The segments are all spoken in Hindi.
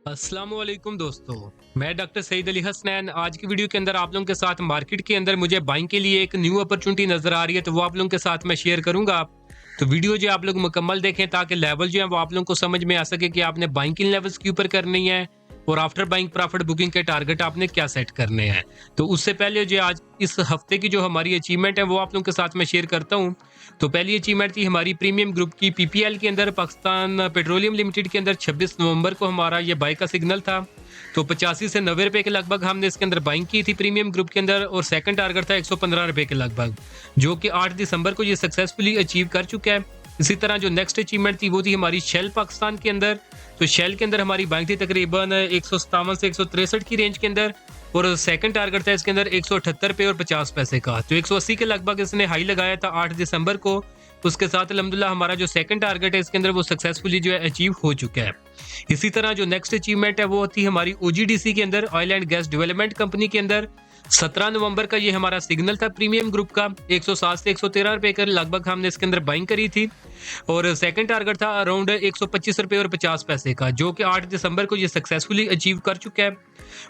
अस्सलामुअलैकुम दोस्तों, मैं डॉक्टर सईद अली हसनैन। आज की वीडियो के अंदर आप लोगों के साथ मार्केट के अंदर मुझे बाइंग के लिए एक न्यू अपॉर्चुनिटी नज़र आ रही है, तो वो आप लोगों के साथ मैं शेयर करूंगा। तो वीडियो जो है आप लोग मुकम्मल देखें ताकि लेवल जो है वो आप लोगों को समझ में आ सके कि आपने बाइंग किन लेवल्स के ऊपर करनी है और आफ्टर बाइंग प्रॉफिट बुकिंग के टारगेट आपने क्या सेट करने हैं। तो उससे पहले जो आज इस हफ्ते की जो हमारी अचीवमेंट है वो आप लोगों के साथ मैं शेयर करता हूँ। तो पहली अचीवमेंट थी हमारी प्रीमियम ग्रुप की पीपीएल के अंदर, पाकिस्तान पेट्रोलियम लिमिटेड के अंदर 26 नवंबर को हमारा ये बाई का सिग्नल था। तो 85 से 90 रुपए के लगभग हमने इसके अंदर बाइंग की थी प्रीमियम ग्रुप के अंदर, और सेकंड टारगेट था 115 रुपए के लगभग, जो कि 8 दिसंबर को ये सक्सेसफुली अचीव कर चुका है। इसी तरह जो नेक्स्ट अचीवमेंट थी वो थी हमारी शेल पाकिस्तान के अंदर। तो शेल के अंदर हमारी बाइंग थी तकरीबन 157 से 163 की रेंज के अंदर, और सेकंड टारगेट था इसके अंदर 178 रुपए और 50 पैसे का। तो 180 के लगभग इसने हाई लगाया था 8 दिसंबर को। उसके साथ अल्हम्दुलिल्लाह हमारा जो सेकंड टारगेट है इसके अंदर वो सक्सेसफुली जो है अचीव हो चुका है। इसी तरह जो नेक्स्ट अचीवमेंट है वो थी हमारी ओजीडीसी के अंदर, oil and gas development company के अंदर। 17 नवंबर का ये हमारा सिग्नल था प्रीमियम ग्रुप का, 107 से 113 रुपए का लगभग हमने इसके अंदर बाइंग करी थी, और सेकंड टारगेट था अराउंड 125 रुपए और 50 पैसे का, जो कि 8 दिसंबर को ये सक्सेसफुली अचीव कर चुका है।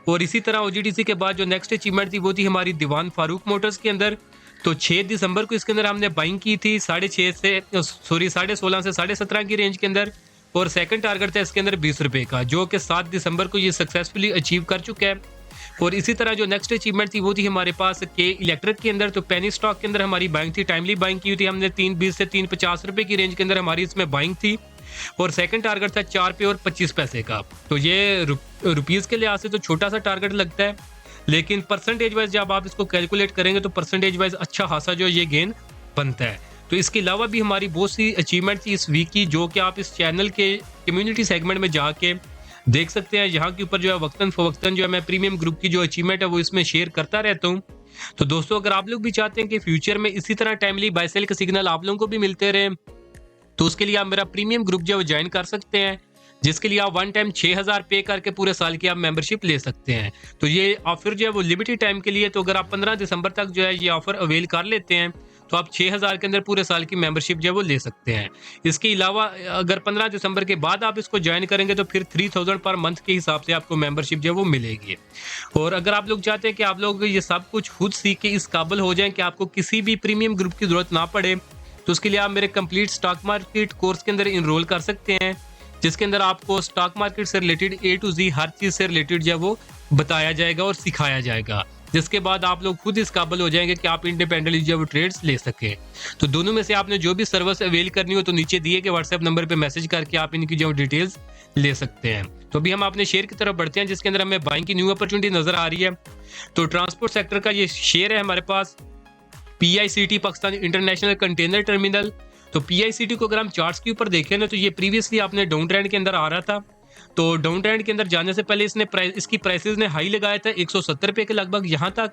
और इसी तरह ओजीडीसी के बाद जो नेक्स्ट अचीवमेंट थी वो थी हमारी दीवान फारूक मोटर्स के अंदर। तो 6 दिसंबर को इसके अंदर हमने बाइंग की थी 16.5 से 16.5 से 17.5 की रेंज के अंदर, और सेकंड टारगेट था इसके अंदर 20 रुपए का, जो कि 7 दिसंबर को ये सक्सेसफुली अचीव कर चुका है। और इसी तरह जो नेक्स्ट अचीवमेंट थी वो थी हमारे पास के इलेक्ट्रिक के अंदर। तो पेनी स्टॉक के अंदर हमारी बाइंग थी, टाइमली बाइंग की थी हमने 3.20 से 3.50 रुपए की रेंज के अंदर हमारी इसमें बाइंग थी, और सेकंड टारगेट था 4 रुपए और 25 पैसे का। तो ये रुपीज़ के लिहाज से तो छोटा सा टारगेट लगता है, लेकिन परसेंटेज वाइज जब आप इसको कैलकुलेट करेंगे तो परसेंटेज वाइज अच्छा खासा जो ये गेन बनता है। तो इसके अलावा भी हमारी बहुत सी अचीवमेंट थी इस वीक की, जो कि आप इस चैनल के कम्युनिटी सेगमेंट में जाके देख सकते हैं। यहाँ के ऊपर जो है वक्तन फवक्तन जो है मैं प्रीमियम ग्रुप की जो अचीवमेंट है वो इसमें शेयर करता रहता हूँ। तो दोस्तों, अगर आप लोग भी चाहते हैं कि फ्यूचर में इसी तरह टाइमली बाय सेल के सिग्नल आप लोगों को भी मिलते रहे, तो उसके लिए आप मेरा प्रीमियम ग्रुप जो है वो ज्वाइन कर सकते हैं, जिसके लिए आप वन टाइम 6000 पे करके पूरे साल की आप मेंबरशिप ले सकते हैं। तो ये ऑफर जो है वो लिमिटेड टाइम के लिए, तो अगर आप 15 दिसंबर तक जो है ये ऑफर अवेल कर लेते हैं तो आप 6000 के अंदर पूरे साल की मेंबरशिप जो है वो ले सकते हैं। इसके अलावा अगर 15 दिसंबर के बाद आप इसको ज्वाइन करेंगे तो फिर 3000 पर मंथ के हिसाब से आपको मेंबरशिप जो है वो मिलेगी। और अगर आप लोग चाहते हैं कि आप लोग ये सब कुछ खुद सीख के इस काबिल हो जाएं कि आपको किसी भी प्रीमियम ग्रुप की जरूरत ना पड़े, तो उसके लिए आप मेरे कंप्लीट स्टॉक मार्केट कोर्स के अंदर इनरोल कर सकते हैं, जिसके अंदर आपको स्टॉक मार्केट से रिलेटेड ए टू जी हर चीज़ से रिलेटेड जो है वो बताया जाएगा और सिखाया जाएगा, जिसके बाद आप लोग खुद इस काबिल हो जाएंगे कि आप इंडिपेंडेंटली जो है वो ट्रेड्स ले सकें। तो दोनों में से आपने जो भी सर्विस अवेल करनी हो तो नीचे दिए के व्हाट्सएप नंबर पे मैसेज करके आप इनकी जो डिटेल्स ले सकते हैं। तो अभी हम अपने शेयर की तरफ बढ़ते हैं, जिसके अंदर हमें बाइंग की न्यू अपॉर्चुनिटी नजर आ रही है। तो ट्रांसपोर्ट सेक्टर का ये शेयर है हमारे पास, PICT Pakistan international container terminal. तो पीआईसीटी को अगर हम चार्ट्स के ऊपर देखें ना, तो ये प्रीवियसली आपने डाउन ट्रेंड के अंदर आ रहा था। तो डाउन ट्रेंड के अंदर जाने से पहले इसकी प्राइसेस ने हाई लगाया था 170 रुपए के लगभग यहाँ तक,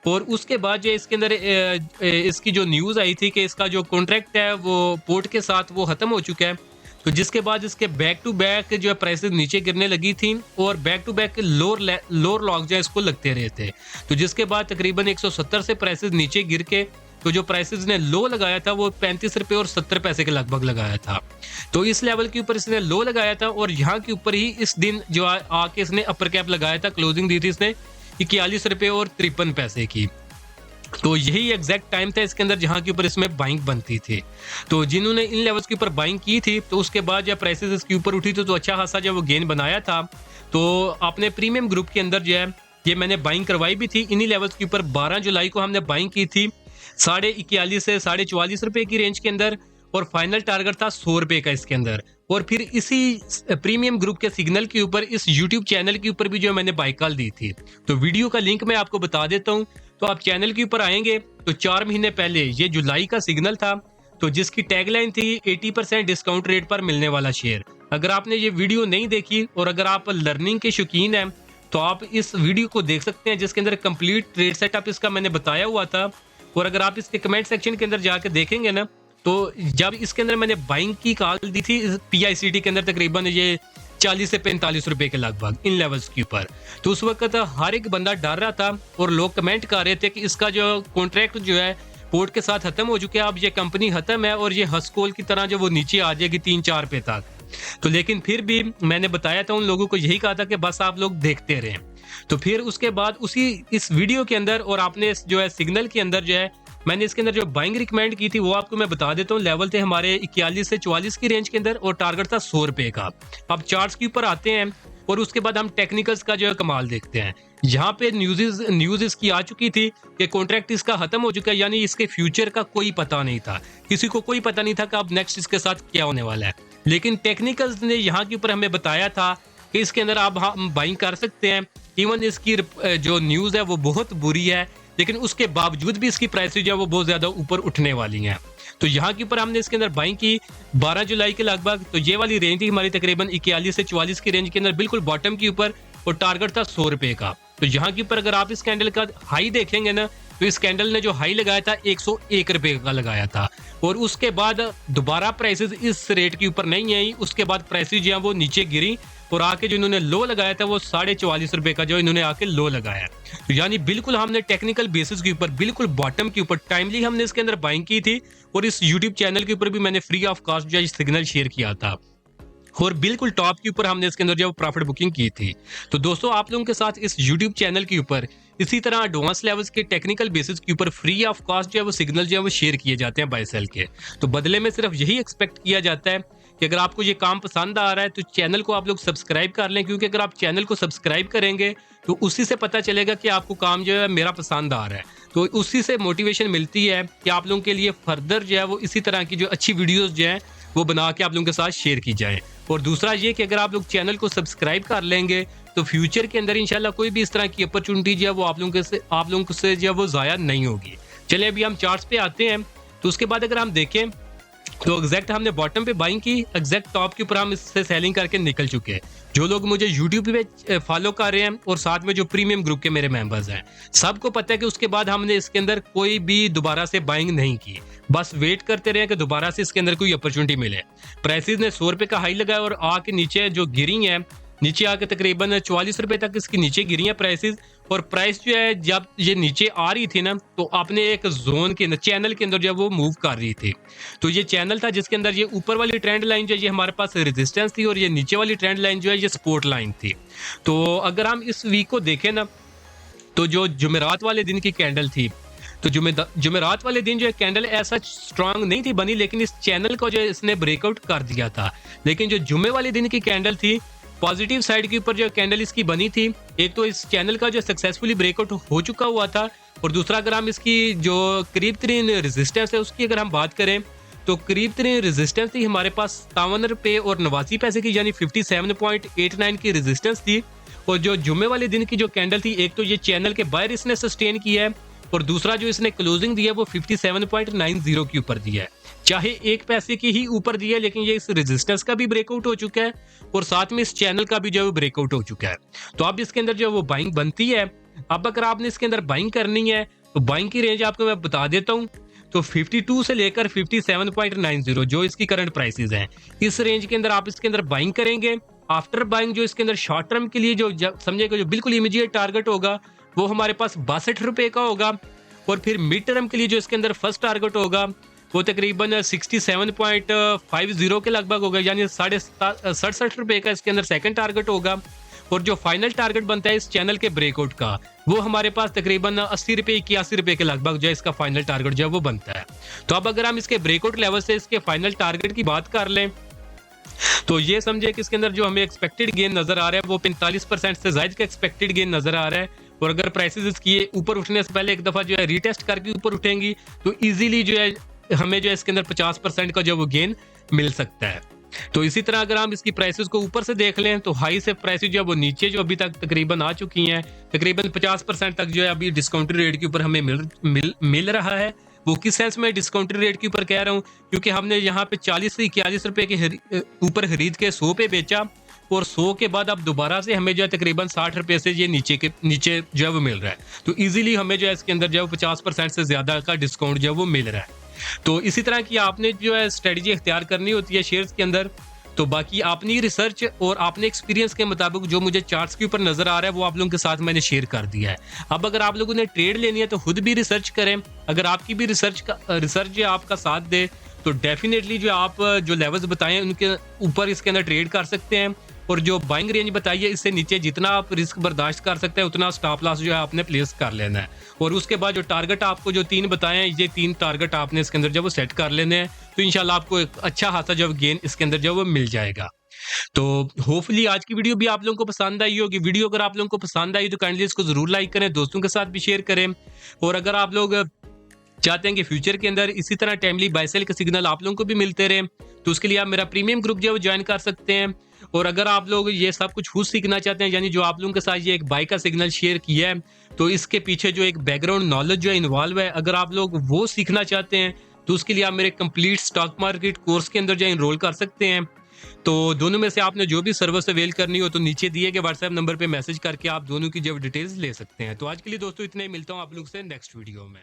और उसके बाद जो इसके अंदर इसकी जो न्यूज़ आई थी कि इसका जो कॉन्ट्रैक्ट है वो पोर्ट के साथ वो खत्म हो चुका है। तो जिसके बाद इसके बैक टू बैक जो है प्राइसेस नीचे गिरने लगी थी, और back to back lower lock जो है इसको लगते रहे थे। तो जिसके बाद तकरीबन 170 से प्राइसेस नीचे गिर के, तो जो प्राइसेस ने लो लगाया था वो 35 रुपए और 70 पैसे के लगभग लगाया था। तो इस लेवल के ऊपर इसने लो लगाया था, और यहाँ के ऊपर ही इस दिन जो आके इसने अपर कैप लगाया था, क्लोजिंग दी थी इसने 41 रुपए और 53 पैसे की। तो यही एग्जैक्ट टाइम था इसके अंदर जहां के ऊपर इसमें बाइंग बनती थी। तो जिन्होंने इन लेवल्स के ऊपर बाइंग की थी, तो उसके बाद जब प्राइसेस इसके ऊपर उठी तो अच्छा खासा जब वो गेन बनाया था। तो अपने प्रीमियम ग्रुप के अंदर जो है ये मैंने बाइंग करवाई भी थी इन्हीं लेवल्स के ऊपर। 12 जुलाई को हमने बाइंग की थी 41.5 से 44.5 रुपए की रेंज के अंदर, और फाइनल टारगेट था 100 रुपए का इसके अंदर। और फिर इसी प्रीमियम ग्रुप के सिग्नल के ऊपर इस यूट्यूब चैनल के ऊपर भी जो मैंने बाई कॉल दी थी। तो वीडियो का लिंक मैं आपको बता देता हूँ। तो आप चैनल के ऊपर आएंगे तो 4 महीने पहले ये जुलाई का सिग्नल था, तो जिसकी टैगलाइन थी 80% डिस्काउंट रेट पर मिलने वाला शेयर। अगर आपने ये वीडियो नहीं देखी और अगर आप लर्निंग के शौकीन हैं तो आप इस वीडियो को देख सकते हैं, जिसके अंदर कंप्लीट ट्रेड सेटअप इसका मैंने बताया हुआ था। और अगर आप इसके कमेंट सेक्शन के अंदर जाकर देखेंगे ना, तो जब इसके अंदर मैंने बाइंग की कॉल दी थी पीआईसीटी के अंदर तकरीबन ये 40 से 45 रुपए के लगभग इन लेवल्स के ऊपर, तो उस वक्त हर एक बंदा डर रहा था और लोग कमेंट कर रहे थे कि इसका जो कॉन्ट्रैक्ट जो है पोर्ट के साथ खत्म हो चुका है, अब ये कंपनी खत्म है और ये हस्कोल की तरह जो वो नीचे आ जाएगी 3-4 रुपए तक। तो लेकिन फिर भी मैंने बताया था उन लोगों को, यही कहा था कि बस आप लोग देखते रहें। तो फिर उसके बाद उसी इस वीडियो के अंदर और आपने जो है सिग्नल के अंदर जो है मैंने इसके अंदर जो बाइंग रिकमेंड की थी वो आपको मैं बता देता हूँ। लेवल थे हमारे 41 से 44 की रेंज के अंदर और टारगेट था 100 रुपए का। अब चार्ट्स के ऊपर आते हैं और उसके बाद हम टेक्निकल्स का जो है कमाल देखते हैं। यहाँ पे न्यूज इसकी आ चुकी थी कि कॉन्ट्रैक्ट इसका खत्म हो चुका है, यानी इसके फ्यूचर का कोई पता नहीं था, किसी को कोई पता नहीं था कि अब नेक्स्ट इसके साथ क्या होने वाला है। लेकिन टेक्निकल्स ने यहाँ के ऊपर हमें बताया था कि इसके अंदर आप हम बाइंग कर सकते हैं। इवन इसकी जो न्यूज है वो बहुत बुरी है, लेकिन उसके बावजूद भी इसकी प्राइस जो है वो बहुत ज्यादा ऊपर उठने वाली हैं। तो यहाँ के ऊपर हमने इसके अंदर बाइंग की 12 जुलाई के लगभग। तो ये वाली रेंज थी हमारी तकरीबन 41 से 44 की रेंज के अंदर, बिल्कुल बॉटम के ऊपर, और टारगेट था 100 रुपए का। तो यहाँ के ऊपर अगर आप इस कैंडल का हाई देखेंगे ना, तो इस कैंडल ने जो हाई लगाया था 101 रुपए का लगाया था, और उसके बाद दोबारा प्राइसेस इस रेट के ऊपर नहीं आई। उसके बाद प्राइसेस जो है वो नीचे गिरी और आके जो इन्होंने लो लगाया था वो 44.5 रुपए का जो इन्होंने आके लो लगाया। तो यानी बिल्कुल हमने टेक्निकल बेसिस के ऊपर बिल्कुल बॉटम के ऊपर टाइमली हमने इसके अंदर बाइंग की थी, और इस यूट्यूब चैनल के ऊपर भी मैंने फ्री ऑफ कॉस्ट जो है सिग्नल शेयर किया था, और बिल्कुल टॉप के ऊपर हमने इसके अंदर जो प्रॉफिट बुकिंग की थी। तो दोस्तों आप लोगों के साथ इस YouTube चैनल के ऊपर इसी तरह एडवांस लेवल्स के टेक्निकल बेसिस के ऊपर फ्री ऑफ कॉस्ट जो है वो सिग्नल जो है वो शेयर किए जाते हैं बाय सेल के। तो बदले में सिर्फ यही एक्सपेक्ट किया जाता है कि अगर आपको ये काम पसंद आ रहा है तो चैनल को आप लोग सब्सक्राइब कर लें, क्योंकि अगर आप चैनल को सब्सक्राइब करेंगे तो उसी से पता चलेगा कि आपको काम जो है मेरा पसंद आ रहा है। तो उसी से मोटिवेशन मिलती है कि आप लोगों के लिए फर्दर जो है वो इसी तरह की जो अच्छी वीडियोस जो है वो बना के आप लोगों के साथ शेयर की जाए। और दूसरा ये कि अगर आप लोग चैनल को सब्सक्राइब कर लेंगे तो फ्यूचर के अंदर इंशाल्लाह कोई भी इस तरह की अपॉर्चुनिटी जो है वो आप लोगों से जो है वो ज़ाया नहीं होगी। चलिए अभी हम चार्ट्स पे आते हैं। तो उसके बाद अगर हम देखें तो एग्जैक्ट हमने बॉटम पे बाइंग की, एग्जैक्ट टॉप के ऊपर हम इससे सेलिंग करके निकल चुके हैं। जो लोग मुझे यूट्यूब पे फॉलो कर रहे हैं और साथ में जो प्रीमियम ग्रुप के मेरे मेंबर्स हैं, सबको पता है कि उसके बाद हमने इसके अंदर कोई भी दोबारा से बाइंग नहीं की, बस वेट करते रहे कि दोबारा से इसके अंदर कोई अपॉर्चुनिटी मिले। प्राइसेस ने 100 रुपए का हाई लगाया और आके नीचे जो गिरी है, नीचे आके तकरीबन 44 रुपए तक इसकी नीचे गिरी है प्राइसेस। और प्राइस जो है जब ये नीचे आ रही थी ना, तो आपने एक जोन के अंदर चैनल के अंदर जब वो मूव कर रही थी, तो ये चैनल था जिसके अंदर ये ऊपर वाली ट्रेंड लाइन जो है ये हमारे पास रेजिस्टेंस थी, और ये नीचे वाली ट्रेंड लाइन जो है ये सपोर्ट लाइन थी। तो अगर हम इस वीक को देखें ना, तो जो जुमेरात वाले दिन की कैंडल थी, तो जुमेरात वाले दिन जो है कैंडल ऐसा स्ट्रांग नहीं थी बनी, लेकिन इस चैनल को जो है इसने ब्रेकआउट कर दिया था। लेकिन जो जुमे वाले दिन की कैंडल थी, पॉजिटिव साइड के ऊपर जो कैंडल इसकी बनी थी, एक तो इस चैनल का जो सक्सेसफुली ब्रेकआउट हो चुका हुआ था, और दूसरा अगर हम इसकी जो करीब तरीन रेजिस्टेंस है उसकी अगर हम बात करें तो करीब तरीन रेजिस्टेंस थी हमारे पास 57 रुपए और 89 पैसे की, यानी 57.89 की रेजिस्टेंस थी। और जो जुम्मे वाले दिन की जो कैंडल थी, एक तो ये चैनल के बाहर इसने सस्टेन किया है, और दूसरा जो इसने क्लोजिंग दिया है वो 57.90 के ऊपर दिया है, चाहे 1 पैसे की ही ऊपर दिया है, लेकिन ये इस रेजिस्टेंस का भी ब्रेकआउट हो चुका है और साथ में इस चैनल का भी जो है ब्रेकआउट हो चुका है। तो अब इसके अंदर जो वो बाइंग बनती है। अब अगर आपने इसके अंदर बाइंग करनी है तो बाइंग की रेंज आपको मैं बता देता हूँ। तो 52 से लेकर 57.90 जो इसकी करंट प्राइसेस हैं, इस रेंज के अंदर आप इसके अंदर बाइंग करेंगे। आफ्टर बाइंग जो इसके अंदर शॉर्ट टर्म के लिए जो समझेगा जो बिल्कुल इमीडिएट टारगेट होगा वो हमारे पास 62 रुपए का होगा, और फिर मिड टर्म के लिए जो इसके अंदर फर्स्ट टारगेट होगा वो तकरीबन 67.50 के लगभग होगा, यानी 67 रुपए का इसके अंदर सेकंड टारगेट होगा। और जो फाइनल टारगेट बनता है इस चैनल के ब्रेकआउट का, वो हमारे पास तकरीबन 80 रुपए 81 रुपए के लगभग जो है इसका फाइनल टारगेट जो है वो बनता है। तो अब अगर हम इसके ब्रेकआउट लेवल से इसके फाइनल टारगेट की बात कर लें तो ये समझे कि इसके अंदर जो हमें एक्सपेक्टेड गेन नजर आ रहा है वो 45% से ज्यादा का एक्सपेक्टेड गेन नजर आ रहा है। और अगर प्राइसेस इसकी ऊपर उठने से पहले एक दफा जो है रीटेस्ट करके ऊपर उठेंगी तो इजीली जो है हमें जो है इसके अंदर 50% का जो वो गेन मिल सकता है। तो इसी तरह अगर हम इसकी प्राइसेस को ऊपर से देख लें तो हाई से प्राइसेस जो है वो नीचे जो अभी तक तकरीबन आ चुकी हैं, तकरीबन 50% तक जो है अभी डिस्काउंटेड रेट के ऊपर हमें मिल रहा है। वो किस सेंस में डिस्काउंटेड रेट के ऊपर कह रहा हूँ, क्योंकि हमने यहाँ पे 40 से 41 रुपए के ऊपर खरीद के 100 पे बेचा, और 100 के बाद अब दोबारा से हमें जो है तकरीबन 60 रुपए से ये नीचे जो है वो मिल रहा है। तो इजीली हमें जो है इसके अंदर जो है 50% से ज्यादा का डिस्काउंट जो है वो मिल रहा है। तो इसी तरह की आपने जो है स्ट्रेटजी इख्तियार करनी होती है शेयर्स के अंदर। तो बाकी अपनी रिसर्च और अपने एक्सपीरियंस के मुताबिक जो मुझे चार्ट्स के ऊपर नजर आ रहा है वो आप लोगों के साथ मैंने शेयर कर दिया है। अब अगर आप लोगों ने ट्रेड लेनी है तो खुद भी रिसर्च करें। अगर आपकी भी रिसर्च जो आपका साथ दे तो डेफिनेटली जो आप जो लेवल्स बताए हैं उनके ऊपर इसके अंदर ट्रेड कर सकते हैं, और जो बाइंग रेंज बताई है इससे नीचे जितना आप रिस्क बर्दाश्त कर सकते हैं उतना स्टॉप लॉस जो है आपने प्लेस कर लेना है। और उसके बाद जो टारगेट आपको जो 3 बताए हैं, ये 3 टारगेट आपने इसके अंदर जब वो सेट कर लेने हैं, तो इंशाल्लाह आपको एक अच्छा खासा जब गेन इसके अंदर जब वो मिल जाएगा। तो होपफुली आज की वीडियो भी आप लोगों को पसंद आई होगी। वीडियो अगर आप लोगों को पसंद आई तो काइंडली इसको जरूर लाइक करें, दोस्तों के साथ भी शेयर करें। और अगर आप लोग चाहते हैं कि फ्यूचर के अंदर इसी तरह टाइमली बाय सेल के सिग्नल आप लोगों को भी मिलते रहे, तो उसके लिए आप मेरा प्रीमियम ग्रुप जो है वो ज्वाइन कर सकते हैं। और अगर आप लोग ये सब कुछ खुद सीखना चाहते हैं, यानी जो आप लोगों के साथ ये एक बाय का सिग्नल शेयर किया है, तो इसके पीछे जो एक बैकग्राउंड नॉलेज जो है इन्वॉल्व है, अगर आप लोग वो सीखना चाहते हैं तो उसके लिए आप मेरे कंप्लीट स्टॉक मार्केट कोर्स के अंदर जो इनरोल कर सकते हैं। तो दोनों में से आपने जो भी सर्विस अवेल करनी हो तो नीचे दिए गए व्हाट्सएप नंबर पे मैसेज करके आप दोनों की जो डिटेल्स ले सकते हैं। तो आज के लिए दोस्तों इतना ही, मिलता हूँ आप लोग से नेक्स्ट वीडियो में।